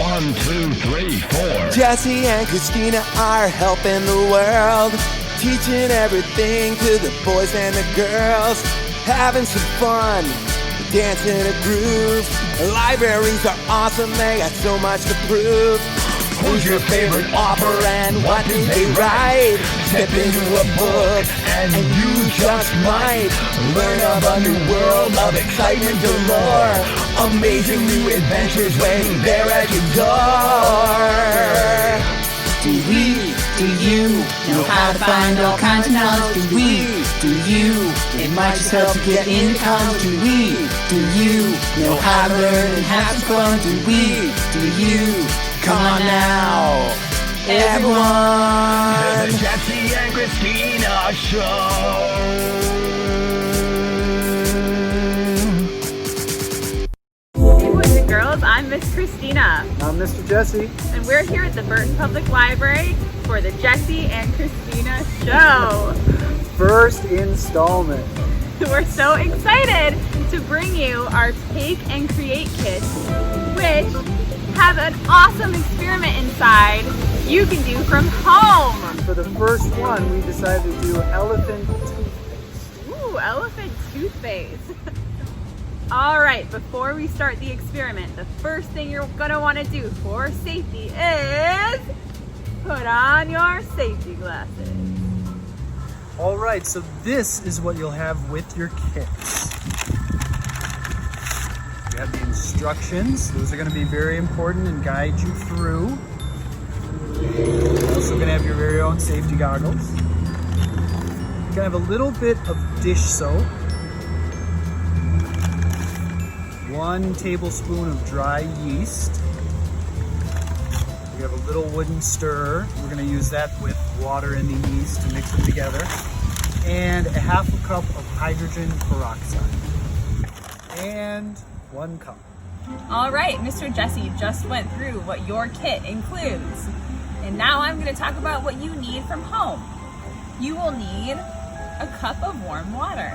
1, 2, 3, 4. Jesse and Christina are helping the world, teaching everything to the boys and the girls, having some fun, dancing a groove. Libraries are awesome, they got so much to prove. Who's your favorite author and what did they write? Step into a book and you just might learn of a new world of excitement galore. Amazing new adventures waiting there at your door. Do you know how to find all kinds of knowledge? Do you? It might just help you get into college. Do you know how to learn and have some fun? Do you? Come on now, everyone. The Jesse and Christina Show. Hey boys and girls, I'm Miss Christina. I'm Mr. Jesse. And we're here at the Burton Public Library for the Jesse and Christina Show. First installment. We're so excited to bring you our Take and Create kits, which have an awesome experiment inside you can do from home. For the first one, we decided to do elephant toothpaste. Ooh, elephant toothpaste. All right, before we start the experiment, the first thing you're gonna wanna do for safety is put on your safety glasses. All right, so this is what you'll have with your kits. You have the instructions. Those are going to be very important and guide you through. You're also going to have your very own safety goggles. You're going to have a little bit of dish soap. 1 tablespoon of dry yeast. We have a little wooden stirrer. We're going to use that with water and the yeast to mix them together. And a 1/2 cup of hydrogen peroxide. And 1 cup. All right, Mr. Jesse just went through what your kit includes. And now I'm going to talk about what you need from home. You will need a cup of warm water,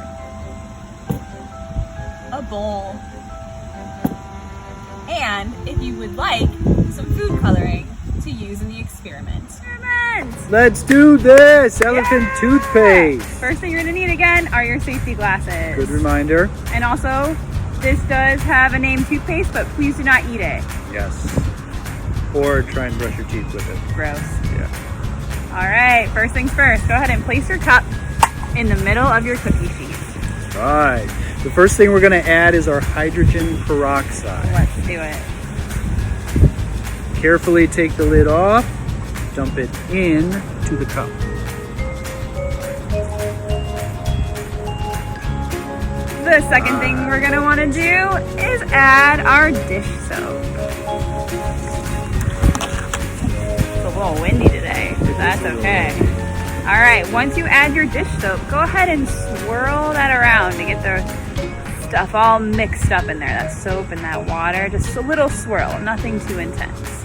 a bowl, and if you would like, some food coloring to use in the experiment. Let's do this! Elephant toothpaste. First thing you're going to need again are your safety glasses. Good reminder. And also, this does have a name toothpaste, but please do not eat it. Yes. Or try and brush your teeth with it. Gross. Yeah. All right, first things first. Go ahead and place your cup in the middle of your cookie sheet. Right. The first thing we're going to add is our hydrogen peroxide. Let's do it. Carefully take the lid off. Dump it in to the cup. The second thing we're going to want to do is add our dish soap. It's a little windy today, but that's okay. All right, once you add your dish soap, go ahead and swirl that around to get the stuff all mixed up in there. That soap and that water, just a little swirl, nothing too intense.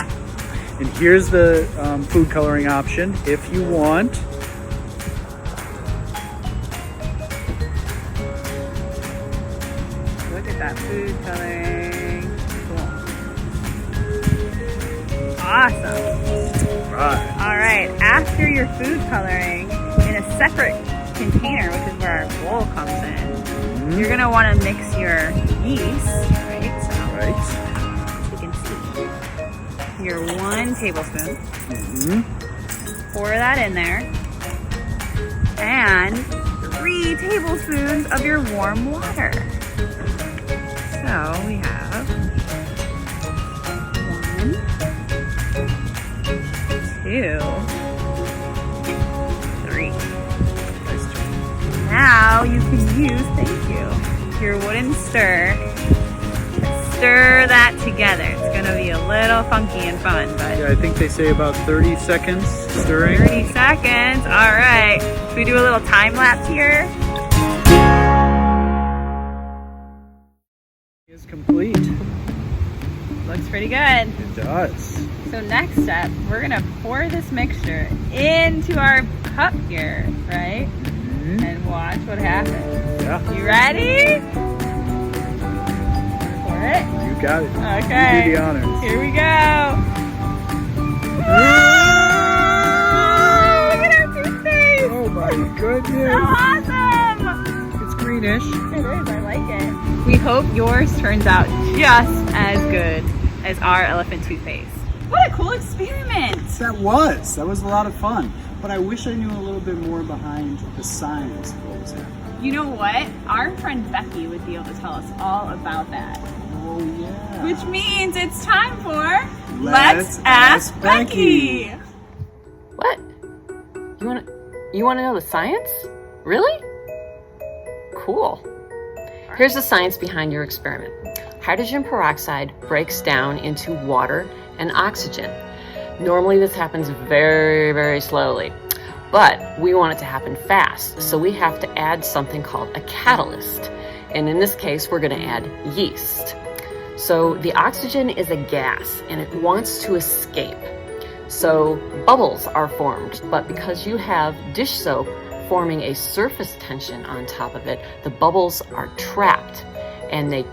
And here's the food coloring option if you want. Look at that food coloring. Cool. Awesome. Right. All right, after your food coloring, in a separate container, which is where our bowl comes in, you're gonna wanna mix your yeast, right? So, you can see your 1 tablespoon. Pour that in there. And 3 tablespoons of your warm water. So we have 1, 2, 3. Now you can use, thank you, your wooden stir. Stir that together. It's gonna be a little funky and fun, but Yeah, I think they say about 30 seconds stirring. 30 seconds. All right. Should we do a little time lapse here? Is complete. Looks pretty good. It does. So next step, we're gonna pour this mixture into our cup here, right? And watch what happens. Yeah. You ready? Pour it? You got it. Okay. You do the honors. Here we go. Look at our toothpaste. Oh my So goodness. awesome. It's greenish. It is. I like it. We hope yours turns out just as good as our elephant toothpaste. What a cool experiment. That was a lot of fun. But I wish I knew a little bit more behind the science of what was happening. You know what? Our friend Becky would be able to tell us all about that. Oh yeah. Which means it's time for Let's Ask Becky. What? You wanna know the science? Really? Cool. Here's the science behind your experiment. Hydrogen peroxide breaks down into water and oxygen. Normally this happens very, very slowly, but we want it to happen fast, so we have to add something called a catalyst. And in this case, we're gonna add yeast. So the oxygen is a gas and it wants to escape. So bubbles are formed, but because you have dish soap forming a surface tension on top of it, the bubbles are trapped and they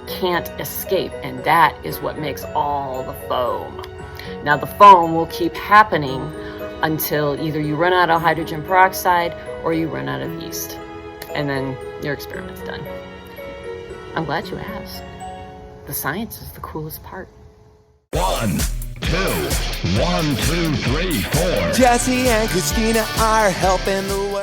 can't escape, and that is what makes all the foam. Now the foam will keep happening until either you run out of hydrogen peroxide or you run out of yeast, and then your experiment's done. I'm glad you asked. The science is the coolest part. 1, 2, 1, 2, 3, 4. Jesse and Christina are helping the world.